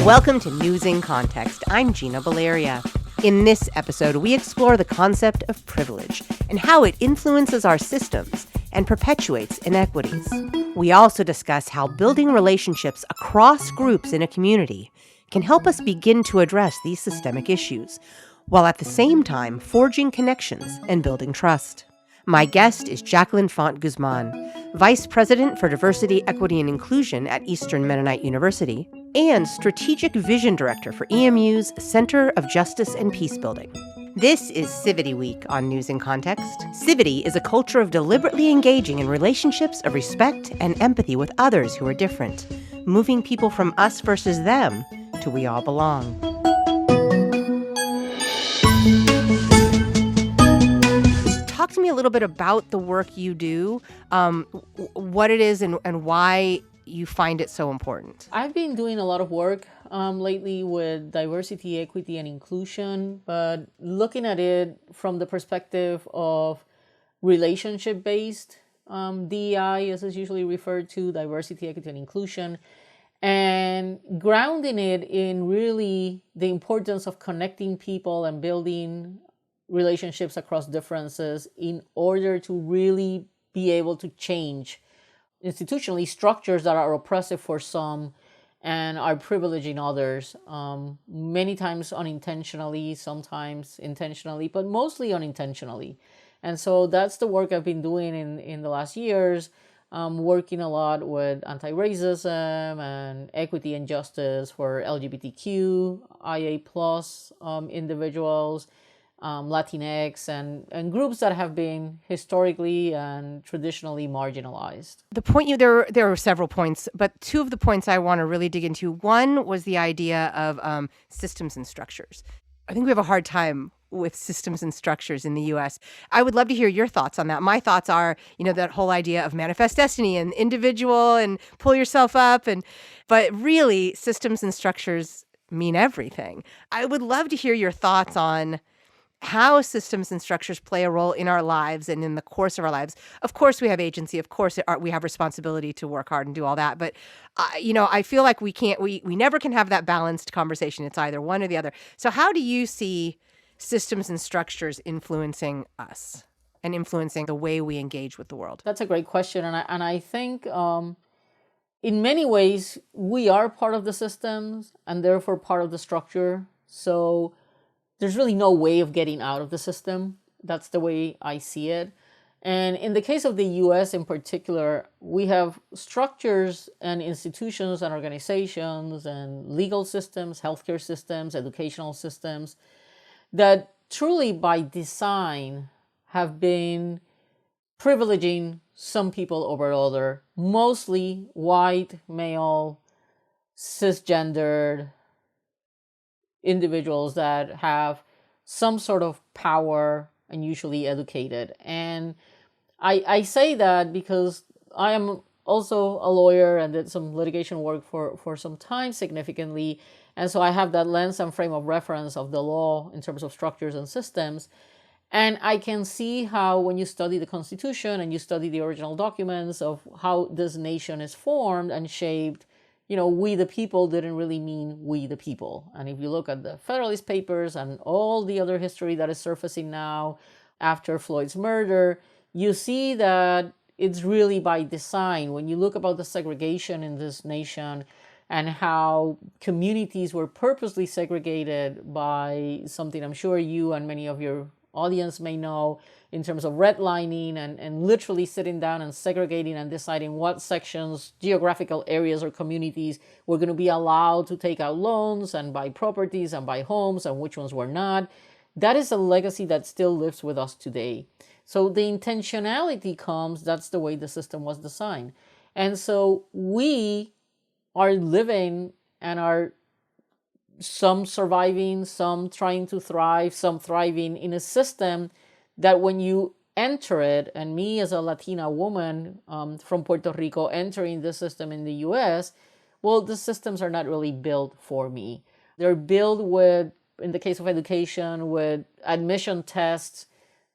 Welcome to News in Context. I'm Gina Valeria. In this episode, we explore the concept of privilege and how it influences our systems and perpetuates inequities. We also discuss how building relationships across groups in a community can help us begin to address these systemic issues, while at the same time forging connections and building trust. My guest is Jacqueline Font-Guzman, Vice President for Diversity, Equity, and Inclusion at Eastern Mennonite University, and Strategic Vision Director for EMU's Center of Justice and Peacebuilding. This is Civity Week on News in Context. Civity is a culture of deliberately engaging in relationships of respect and empathy with others who are different, moving people from us versus them to we all belong. Talk to me a little bit about the work you do, what it is and why you find it so important. I've been doing a lot of work lately with diversity, equity, and inclusion, but looking at it from the perspective of relationship-based DEI, as it's usually referred to, diversity, equity, and inclusion, and grounding it in really the importance of connecting people and building relationships across differences in order to really be able to change institutionally structures that are oppressive for some and are privileging others, many times unintentionally, sometimes intentionally, but mostly unintentionally. And so that's the work I've been doing in the last years, working a lot with anti-racism and equity and justice for LGBTQ, IA+ individuals, Latinx, and groups that have been historically and traditionally marginalized. The point there are several points, but two of the points I want to really dig into. One was the idea of systems and structures. I think we have a hard time with systems and structures in the U.S. I would love to hear your thoughts on that. My thoughts are, that whole idea of manifest destiny and individual and pull yourself up, but really systems and structures mean everything. I would love to hear your thoughts on how systems and structures play a role in our lives and in the course of our lives. Of course, we have agency. Of course, we have responsibility to work hard and do all that. But, I feel like we never can have that balanced conversation. It's either one or the other. So how do you see systems and structures influencing us and influencing the way we engage with the world? That's a great question. And I think in many ways, we are part of the systems and therefore part of the structure. So there's really no way of getting out of the system. That's the way I see it. And in the case of the US in particular, we have structures and institutions and organizations and legal systems, healthcare systems, educational systems that truly by design have been privileging some people over other, mostly white, male, cisgendered individuals that have some sort of power and usually educated. And I say that because I am also a lawyer and did some litigation work for some time significantly. And so I have that lens and frame of reference of the law in terms of structures and systems. And I can see how when you study the Constitution and you study the original documents of how this nation is formed and shaped, we the people didn't really mean we the people. And if you look at the Federalist Papers and all the other history that is surfacing now after Floyd's murder, you see that it's really by design. When you look about the segregation in this nation and how communities were purposely segregated by something I'm sure you and many of your audience may know in terms of redlining and literally sitting down and segregating and deciding what sections, geographical areas or communities were going to be allowed to take out loans and buy properties and buy homes and which ones were not. That is a legacy that still lives with us today. So the intentionality comes, that's the way the system was designed. And so we are living and are some surviving, some trying to thrive, some thriving in a system that when you enter it, and me as a Latina woman from Puerto Rico entering the system in the US, well, the systems are not really built for me. They're built with, in the case of education, with admission tests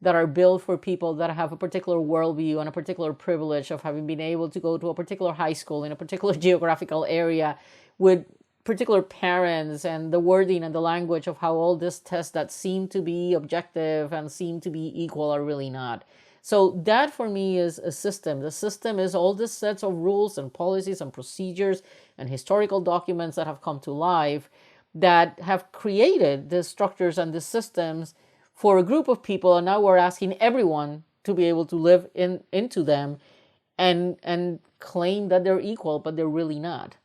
that are built for people that have a particular worldview and a particular privilege of having been able to go to a particular high school in a particular geographical area with particular parents and the wording and the language of how all these tests that seem to be objective and seem to be equal are really not. So that for me is a system. The system is all these sets of rules and policies and procedures and historical documents that have come to life that have created the structures and the systems for a group of people. And now we're asking everyone to be able to live into them and claim that they're equal, but they're really not.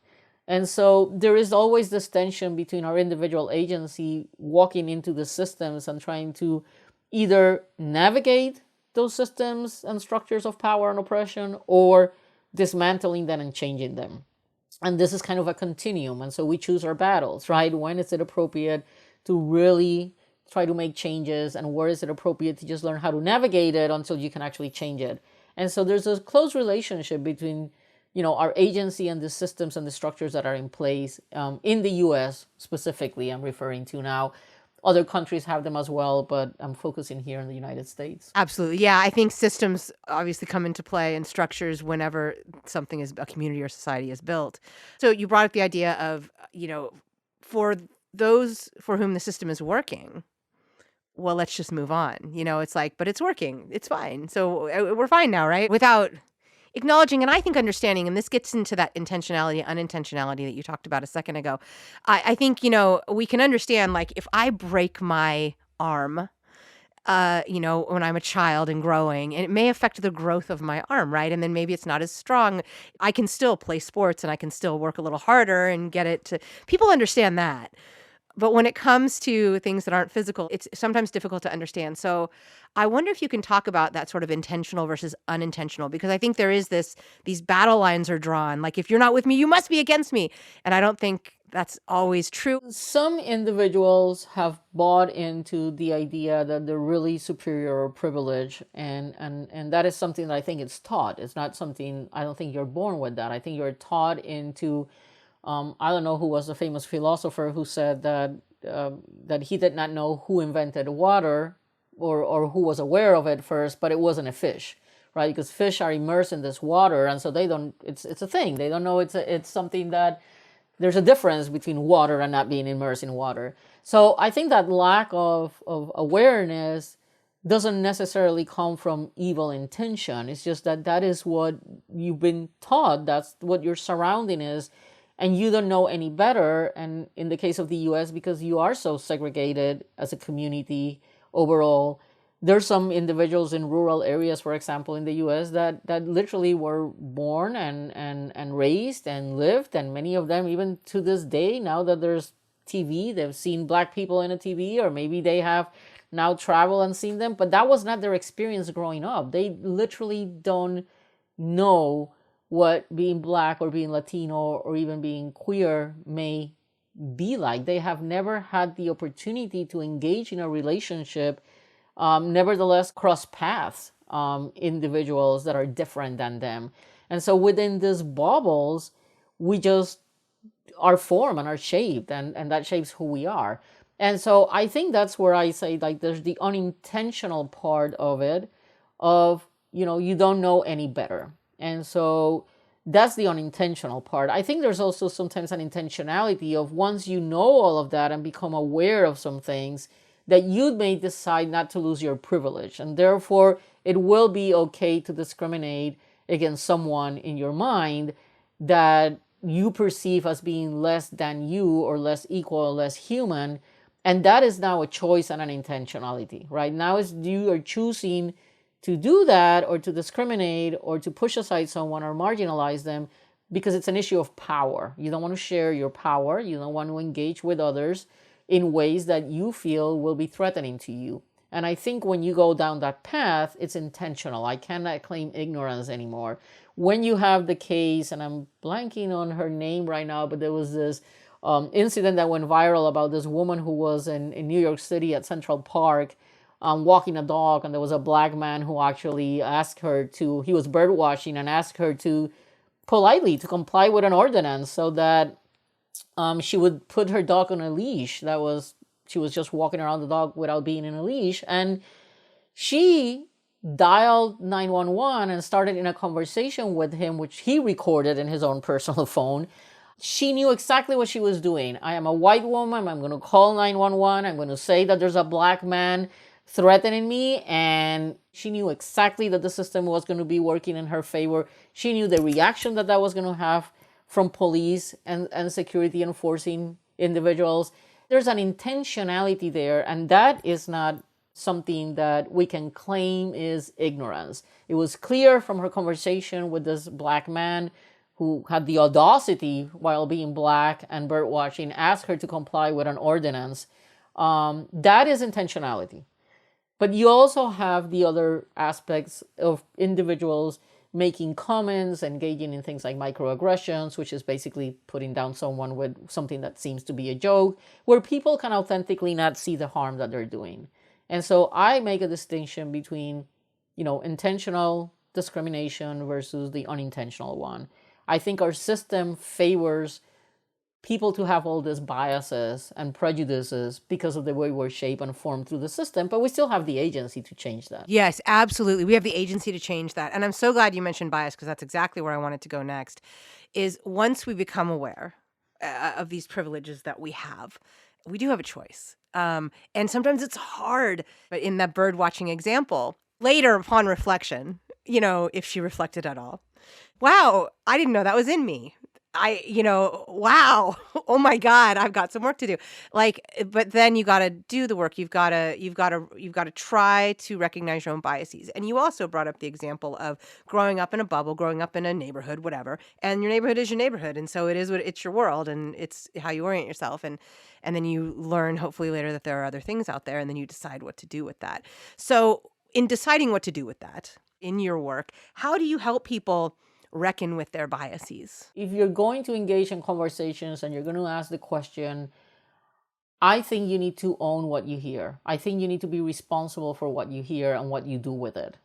And so there is always this tension between our individual agency walking into the systems and trying to either navigate those systems and structures of power and oppression, or dismantling them and changing them. And this is kind of a continuum. And so we choose our battles, right? When is it appropriate to really try to make changes, and where is it appropriate to just learn how to navigate it until you can actually change it? And so there's a close relationship between, our agency and the systems and the structures that are in place in the US specifically, I'm referring to now. Other countries have them as well, but I'm focusing here in the United States. Absolutely. Yeah, I think systems obviously come into play and structures whenever something is a community or society is built. So you brought up the idea of, for those for whom the system is working, well, let's just move on. It's like, but it's working. It's fine. So we're fine now, right? Without acknowledging, and I think understanding, and this gets into that intentionality, unintentionality that you talked about a second ago. I think, we can understand, like, if I break my arm, when I'm a child and growing, and it may affect the growth of my arm, right? And then maybe it's not as strong. I can still play sports and I can still work a little harder and get it to, people understand that. But when it comes to things that aren't physical, it's sometimes difficult to understand. So I wonder if you can talk about that sort of intentional versus unintentional, because I think there is these battle lines are drawn. Like, if you're not with me, you must be against me. And I don't think that's always true. Some individuals have bought into the idea that they're really superior or privileged. And that is something that I think it's taught. It's not something, I don't think you're born with that. I think you're taught into... I don't know who was the famous philosopher who said that he did not know who invented water or who was aware of it first, but it wasn't a fish, right? Because fish are immersed in this water, and so they don't. It's a thing. They don't know it's something that there's a difference between water and not being immersed in water. So I think that lack of awareness doesn't necessarily come from evil intention. It's just that is what you've been taught. That's what your surrounding is. And you don't know any better. And in the case of the US, because you are so segregated as a community overall, there's some individuals in rural areas, for example, in the US that literally were born and raised and lived. And many of them, even to this day, now that there's TV, they've seen Black people in a TV, or maybe they have now traveled and seen them. But that was not their experience growing up. They literally don't know what being Black or being Latino or even being queer may be like. They have never had the opportunity to engage in a relationship, nevertheless cross paths, individuals that are different than them. And so within these bubbles, we just are formed and are shaped, and that shapes who we are. And so I think that's where I say, like, there's the unintentional part of it, of, you don't know any better. And so that's the unintentional part. I think there's also sometimes an intentionality of, once you know all of that and become aware of some things, that you may decide not to lose your privilege. And therefore, it will be okay to discriminate against someone in your mind that you perceive as being less than you, or less equal, or less human. And that is now a choice and an intentionality, right? Now is you are choosing to do that, or to discriminate, or to push aside someone or marginalize them, because it's an issue of power. You don't want to share your power. You don't want to engage with others in ways that you feel will be threatening to you. And I think when you go down that path, it's intentional. I cannot claim ignorance anymore. When you have the case, and I'm blanking on her name right now, but there was this incident that went viral about this woman who was in New York City at Central Park, walking a dog, and there was a Black man who actually asked her to, he was bird watching, and asked her to politely to comply with an ordinance so that she would put her dog on a leash. She was just walking around the dog without being in a leash. And she dialed 911 and started in a conversation with him, which he recorded in his own personal phone. she knew exactly what she was doing. I am a white woman. I'm going to call 911. I'm going to say that there's a black man threatening me. And she knew exactly that the system was going to be working in her favor. She knew the reaction that was going to have from police and security enforcing individuals. There's an intentionality there, and that is not something that we can claim is ignorance. It was clear from her conversation with this black man who had the audacity, while being black and bird watching, ask her to comply with an ordinance. That is intentionality. But you also have the other aspects of individuals making comments, engaging in things like microaggressions, which is basically putting down someone with something that seems to be a joke, where people can authentically not see the harm that they're doing. And so I make a distinction between, intentional discrimination versus the unintentional one. I think our system favors people to have all these biases and prejudices because of the way we're shaped and formed through the system, but we still have the agency to change that. Yes, absolutely. We have the agency to change that. And I'm so glad you mentioned bias, because that's exactly where I wanted to go next, is once we become aware of these privileges that we have, we do have a choice. And sometimes it's hard, but in that bird watching example, later upon reflection, if she reflected at all, wow, I didn't know that was in me. Wow. Oh my God, I've got some work to do. But then you got to do the work. You've got to try to recognize your own biases. And you also brought up the example of growing up in a bubble, growing up in a neighborhood, whatever. And your neighborhood is your neighborhood. And so it's your world, and it's how you orient yourself. And then you learn hopefully later that there are other things out there, and then you decide what to do with that. So in deciding what to do with that in your work, how do you help people reckon with their biases? If you're going to engage in conversations and you're going to ask the question, I think you need to own what you hear. I think you need to be responsible for what you hear and what you do with it.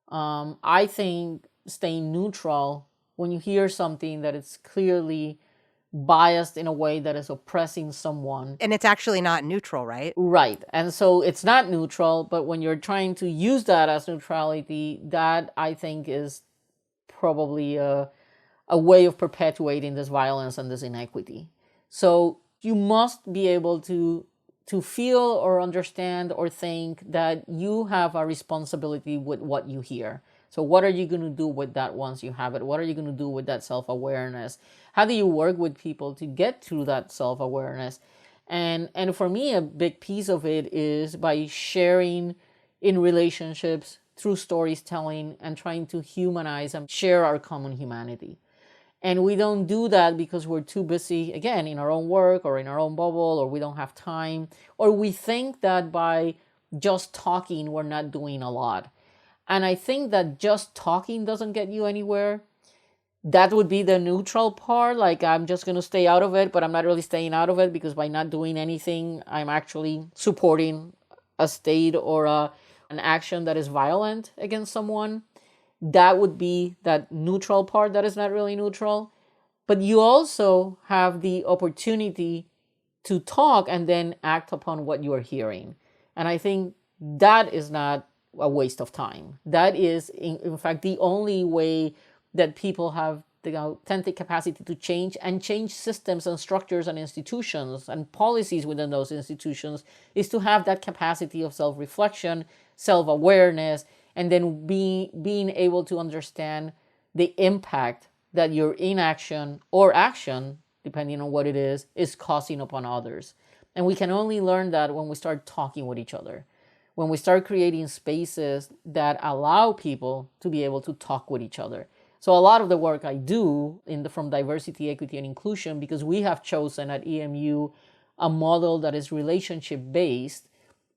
I think staying neutral when you hear something that is clearly biased in a way that is oppressing someone. And it's actually not neutral, right? Right. And so it's not neutral, but when you're trying to use that as neutrality, that I think is probably a way of perpetuating this violence and this inequity. So you must be able to feel or understand or think that you have a responsibility with what you hear. So what are you going to do with that once you have it? What are you going to do with that self-awareness? How do you work with people to get to that self-awareness? And for me, a big piece of it is by sharing in relationships through storytelling and trying to humanize and share our common humanity. And we don't do that because we're too busy, again, in our own work or in our own bubble, or we don't have time, or we think that by just talking, we're not doing a lot. And I think that just talking doesn't get you anywhere. That would be the neutral part. Like, I'm just going to stay out of it, but I'm not really staying out of it, because by not doing anything, I'm actually supporting a state or an action that is violent against someone. That would be that neutral part that is not really neutral. But you also have the opportunity to talk and then act upon what you are hearing. And I think that is not a waste of time. That is, in fact, the only way that people have the authentic capacity to change and change systems and structures and institutions and policies within those institutions, is to have that capacity of self-reflection, self-awareness, and then being able to understand the impact that your inaction or action, depending on what it is causing upon others. And we can only learn that when we start talking with each other, when we start creating spaces that allow people to be able to talk with each other. So a lot of the work I do from diversity, equity, and inclusion, because we have chosen at EMU a model that is relationship-based,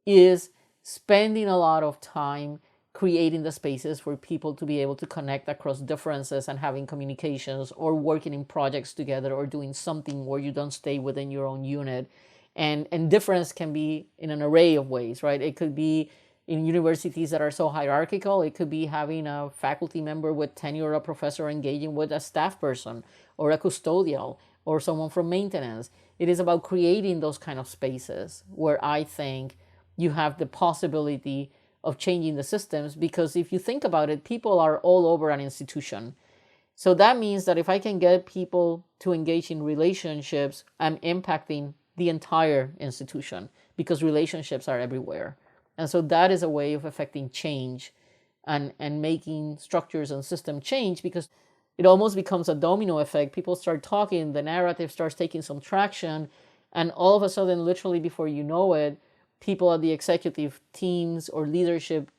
is spending a lot of time creating the spaces for people to be able to connect across differences and having communications, or working in projects together, or doing something where you don't stay within your own unit. And difference can be in an array of ways, right? It could be in universities that are so hierarchical. It could be having a faculty member with tenure, a professor engaging with a staff person, or a custodial, or someone from maintenance. It is about creating those kind of spaces where I think you have the possibility of changing the systems. Because if you think about it, people are all over an institution. So that means that if I can get people to engage in relationships, I'm impacting the entire institution because relationships are everywhere. And so that is a way of affecting change and making structures and system change, because it almost becomes a domino effect. People start talking, the narrative starts taking some traction, and all of a sudden, literally before you know it, people at the executive teams or leadership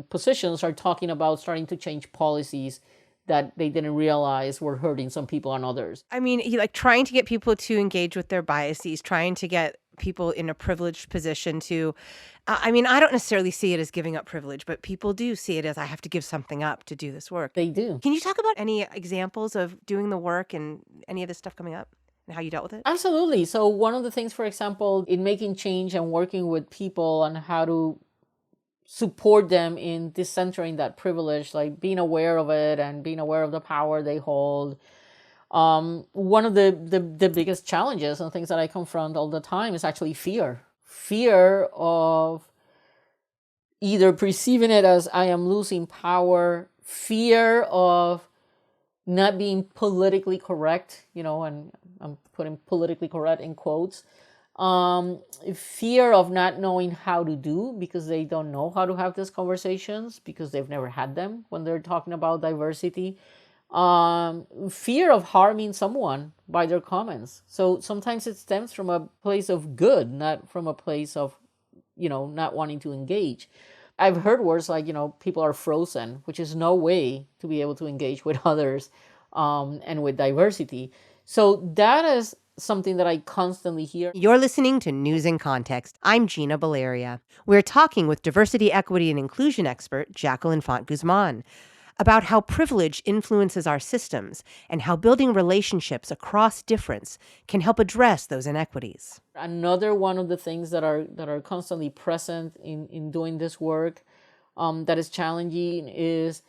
positions are talking about starting to change policies that they didn't realize were hurting some people and others. I mean, like trying to get people to engage with their biases, trying to get people in a privileged position to, I mean, I don't necessarily see it as giving up privilege, but people do see it as I have to give something up to do this work. They do. Can you talk about any examples of doing the work and any of this stuff coming up and how you dealt with it? Absolutely. So one of the things, for example, in making change and working with people and how to support them in decentering that privilege, like being aware of it and being aware of the power they hold. One of the biggest challenges and things that I confront all the time is actually fear of either perceiving it as I am losing power, fear of not being politically correct, and I'm putting politically correct in quotes, fear of not knowing how to do because they don't know how to have these conversations because they've never had them when they're talking about diversity, fear of harming someone by their comments. So sometimes it stems from a place of good, not from a place of, not wanting to engage. I've heard words like, people are frozen, which is no way to be able to engage with others and with diversity. So that is something that I constantly hear. You're listening to News in Context. I'm Gina Valeria. We're talking with diversity, equity, and inclusion expert Jacqueline Font-Guzman about how privilege influences our systems and how building relationships across difference can help address those inequities. Another one of the things that are constantly present in doing this work that is challenging is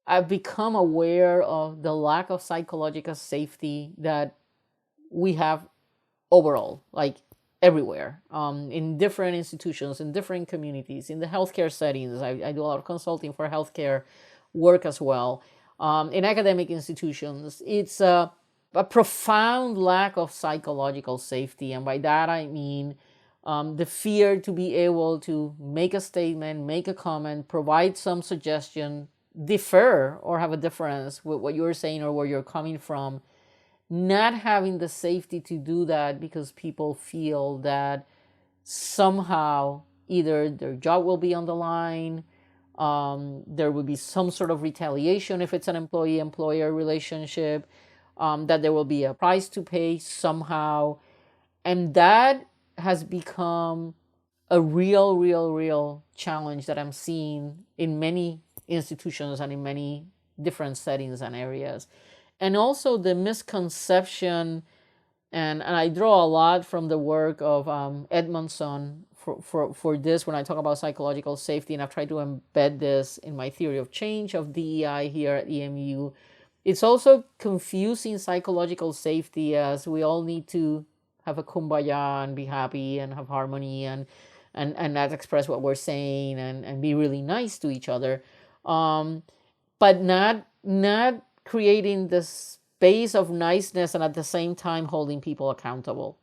I've become aware of the lack of psychological safety that we have overall, like everywhere, in different institutions, in different communities, in the healthcare settings. I do a lot of consulting for healthcare work as well. In academic institutions, it's a profound lack of psychological safety. And by that, I mean the fear to be able to make a statement, make a comment, provide some suggestion, differ or have a difference with what you're saying or where you're coming from. Not having the safety to do that because people feel that somehow either their job will be on the line, there will be some sort of retaliation if it's an employee-employer relationship, that there will be a price to pay somehow. And that has become a real challenge that I'm seeing in many institutions and in many different settings and areas. And also the misconception, and I draw a lot from the work of Edmondson for this when I talk about psychological safety, and I've tried to embed this in my theory of change of DEI here at EMU. It's also confusing psychological safety as we all need to have a kumbaya and be happy and have harmony and not express what we're saying and be really nice to each other, but not creating this space of niceness and at the same time holding people accountable.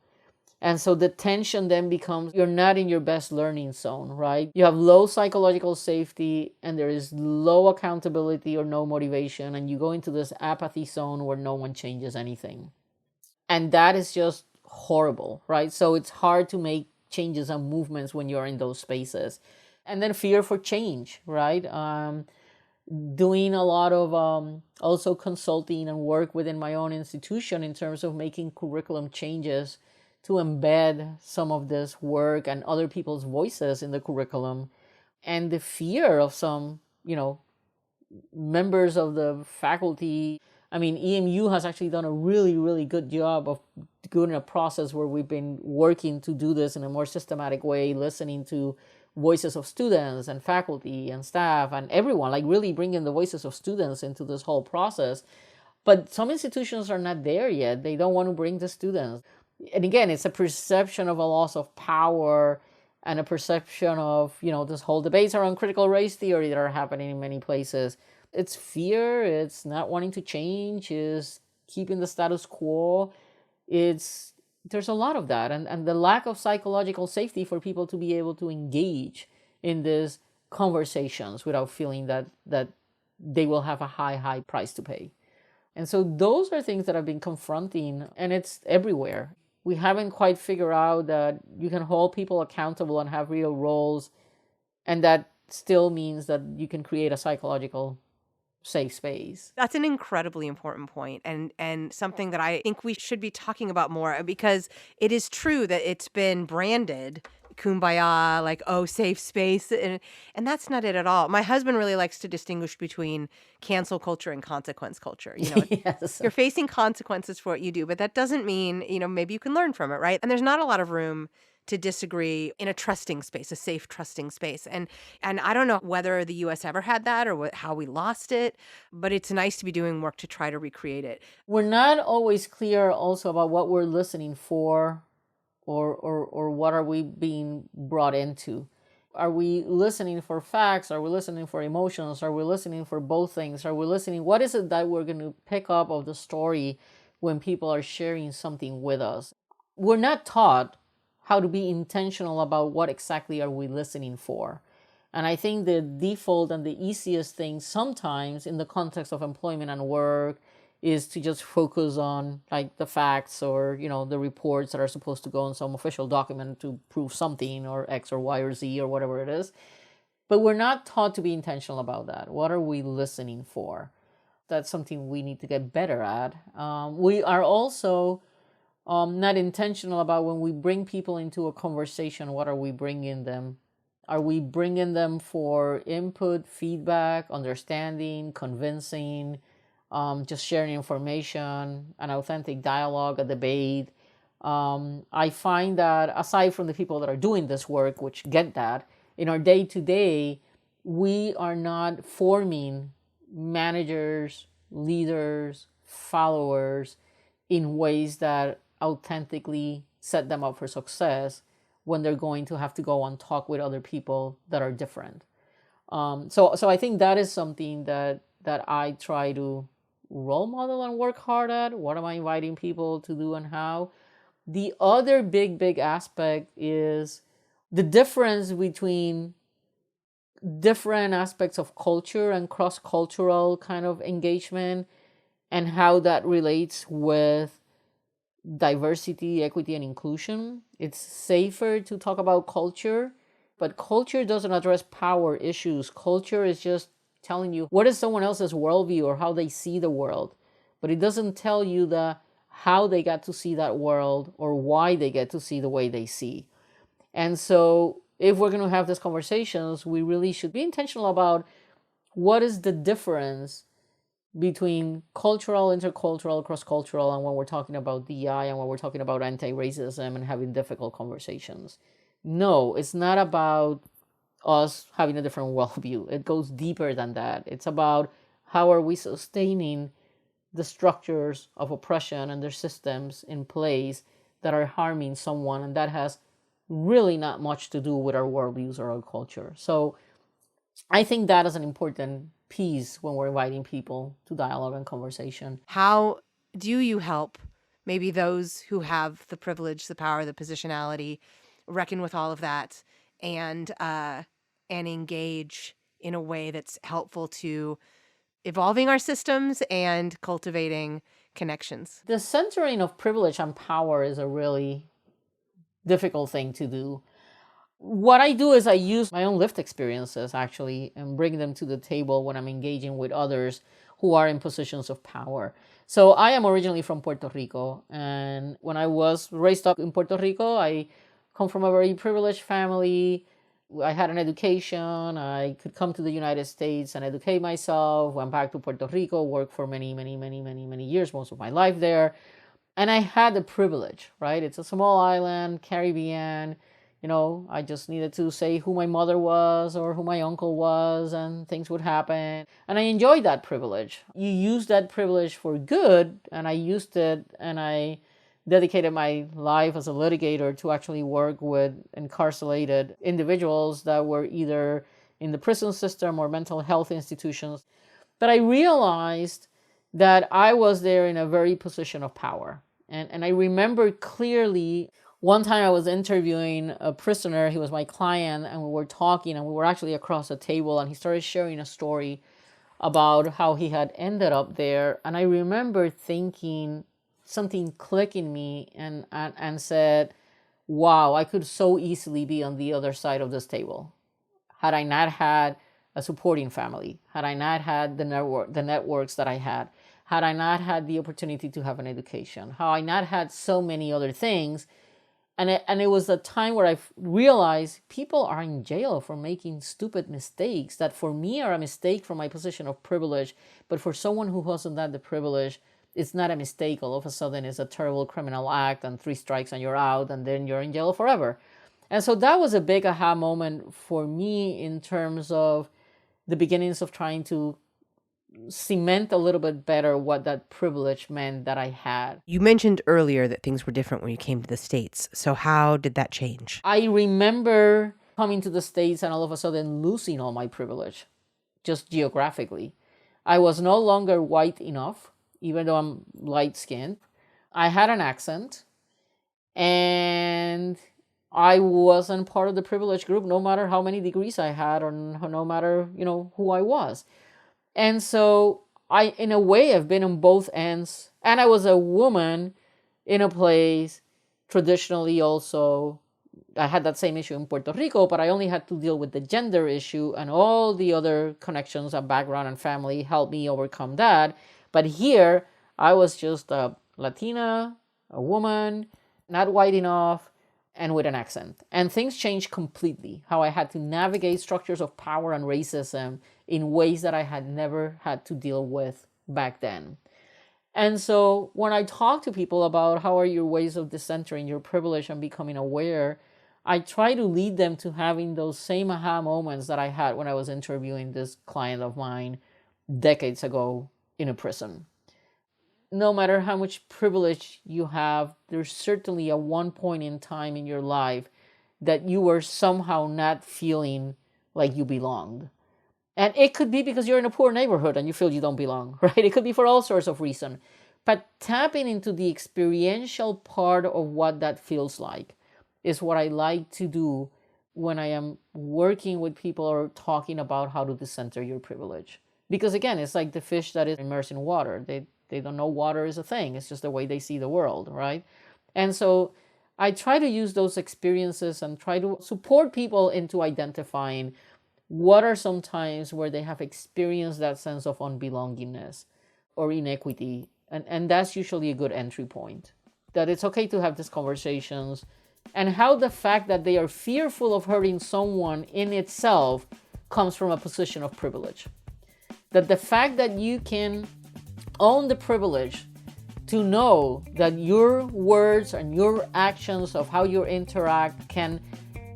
And so the tension then becomes you're not in your best learning zone, right? You have low psychological safety and there is low accountability or no motivation, and you go into this apathy zone where no one changes anything. And that is just horrible, right? So it's hard to make changes and movements when you're in those spaces. And then fear for change, right? Doing a lot of also consulting and work within my own institution in terms of making curriculum changes to embed some of this work and other people's voices in the curriculum. And the fear of some, members of the faculty. I mean, EMU has actually done a really good job of doing a process where we've been working to do this in a more systematic way, listening to voices of students and faculty and staff and everyone, like really bringing the voices of students into this whole process. But some institutions are not there yet. They don't want to bring the students. And again, it's a perception of a loss of power and a perception of, this whole debates around critical race theory that are happening in many places. It's fear, it's not wanting to change, is keeping the status quo. There's a lot of that, and the lack of psychological safety for people to be able to engage in these conversations without feeling that they will have a high price to pay. And so those are things that I've been confronting, and it's everywhere. We haven't quite figured out that you can hold people accountable and have real roles, and that still means that you can create a psychological safe space. That's an incredibly important point, and something that I think we should be talking about more, because it is true that it's been branded kumbaya, like, oh, safe space, and that's not it at all. My husband really likes to distinguish between cancel culture and consequence culture. Yes. You're facing consequences for what you do, but that doesn't mean, maybe you can learn from it, right? And there's not a lot of room to disagree in a trusting space, a safe, trusting space. And I don't know whether the U.S. ever had that or how we lost it, but it's nice to be doing work to try to recreate it. We're not always clear also about what we're listening for, or what are we being brought into. Are we listening for facts? Are we listening for emotions? Are we listening for both things? Are we listening? What is it that we're going to pick up of the story when people are sharing something with us? We're not taught how to be intentional about what exactly are we listening for. And I think the default and the easiest thing sometimes in the context of employment and work is to just focus on like the facts or, the reports that are supposed to go in some official document to prove something or X or Y or Z or whatever it is. But we're not taught to be intentional about that. What are we listening for? That's something we need to get better at. We are also not intentional about when we bring people into a conversation, what are we bringing them? Are we bringing them for input, feedback, understanding, convincing, just sharing information, an authentic dialogue, a debate? I find that aside from the people that are doing this work, which get that, in our day-to-day, we are not forming managers, leaders, followers in ways that authentically set them up for success when they're going to have to go and talk with other people that are different. So I think that is something that I try to role model and work hard at. What am I inviting people to do and how? The other big aspect is the difference between different aspects of culture and cross-cultural kind of engagement and how that relates with diversity, equity, and inclusion. It's safer to talk about culture, but culture doesn't address power issues. Culture is just telling you what is someone else's worldview or how they see the world, but it doesn't tell you how they got to see that world or why they get to see the way they see. And so if we're going to have these conversations, we really should be intentional about what is the difference between cultural, intercultural, cross-cultural, and when we're talking about DEI and when we're talking about anti-racism and having difficult conversations. No, it's not about us having a different worldview. It goes deeper than that. It's about how are we sustaining the structures of oppression and their systems in place that are harming someone, and that has really not much to do with our worldviews or our culture. So I think that is an important piece when we're inviting people to dialogue and conversation. How do you help maybe those who have the privilege, the power, the positionality, reckon with all of that and engage in a way that's helpful to evolving our systems and cultivating connections? The centering of privilege and power is a really difficult thing to do. What I do is I use my own lived experiences actually and bring them to the table when I'm engaging with others who are in positions of power. So I am originally from Puerto Rico, and when I was raised up in Puerto Rico, I come from a very privileged family. I had an education. I could come to the United States and educate myself, went back to Puerto Rico, worked for many years, most of my life there. And I had the privilege, right? It's a small island, Caribbean. I just needed to say who my mother was or who my uncle was, and things would happen. And I enjoyed that privilege. You use that privilege for good, and I used it, and I dedicated my life as a litigator to actually work with incarcerated individuals that were either in the prison system or mental health institutions. But I realized that I was there in a very position of power. And I remember clearly one time I was interviewing a prisoner. He was my client, and we were talking, and we were actually across the table, and he started sharing a story about how he had ended up there. And I remember thinking, something clicked in me and said, wow, I could so easily be on the other side of this table. Had I not had a supporting family, had I not had the networks that I had I not had the opportunity to have an education, had I not had so many other things. And it was a time where I realized people are in jail for making stupid mistakes that for me are a mistake from my position of privilege, but for someone who hasn't had the privilege, it's not a mistake. All of a sudden, it's a terrible criminal act, and 3 strikes and you're out, and then you're in jail forever. And so that was a big aha moment for me in terms of the beginnings of trying to cement a little bit better what that privilege meant that I had. You mentioned earlier that things were different when you came to the States. So how did that change? I remember coming to the States and all of a sudden losing all my privilege, just geographically. I was no longer white enough, even though I'm light-skinned. I had an accent, and I wasn't part of the privileged group, no matter how many degrees I had or no matter, who I was. And so I, in a way, have been on both ends. And I was a woman in a place traditionally also. I had that same issue in Puerto Rico, but I only had to deal with the gender issue, and all the other connections of background and family helped me overcome that. But here, I was just a Latina, a woman, not white enough, and with an accent. And things changed completely. How I had to navigate structures of power and racism in ways that I had never had to deal with back then. And so when I talk to people about how are your ways of decentering your privilege and becoming aware, I try to lead them to having those same aha moments that I had when I was interviewing this client of mine decades ago in a prison. No matter how much privilege you have, there's certainly a one point in time in your life that you were somehow not feeling like you belonged. And it could be because you're in a poor neighborhood and you feel you don't belong, right? It could be for all sorts of reasons. But tapping into the experiential part of what that feels like is what I like to do when I am working with people or talking about how to decenter your privilege. Because again, it's like the fish that is immersed in water. They don't know water is a thing. It's just the way they see the world, right? And so I try to use those experiences and try to support people into identifying what are some times where they have experienced that sense of unbelongingness or inequity. And that's usually a good entry point. That it's okay to have these conversations, and how the fact that they are fearful of hurting someone in itself comes from a position of privilege. That the fact that you can own the privilege to know that your words and your actions of how you interact can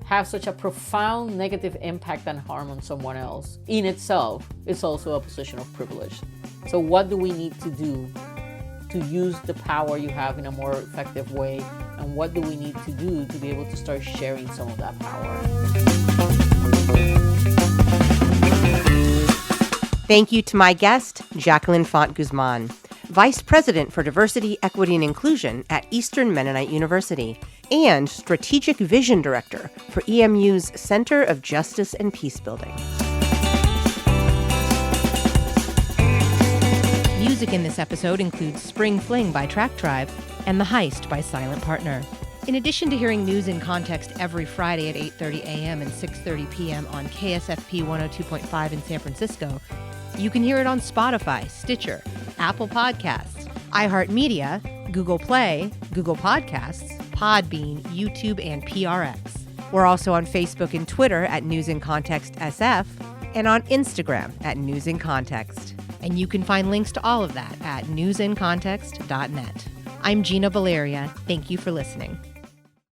have such a profound negative impact and harm on someone else in itself is also a position of privilege. So what do we need to do to use the power you have in a more effective way? And what do we need to do to be able to start sharing some of that power? Thank you to my guest, Jacqueline Font-Guzman, Vice President for Diversity, Equity, and Inclusion at Eastern Mennonite University, and Strategic Vision Director for EMU's Center of Justice and Peacebuilding. Music in this episode includes Spring Fling by Track Tribe and The Heist by Silent Partner. In addition to hearing News in Context every Friday at 8:30 a.m. and 6:30 p.m. on KSFP 102.5 in San Francisco, you can hear it on Spotify, Stitcher, Apple Podcasts, iHeartMedia, Google Play, Google Podcasts, Podbean, YouTube, and PRX. We're also on Facebook and Twitter at News in Context SF, and on Instagram at News in Context. And you can find links to all of that at newsincontext.net. I'm Gina Valeria. Thank you for listening.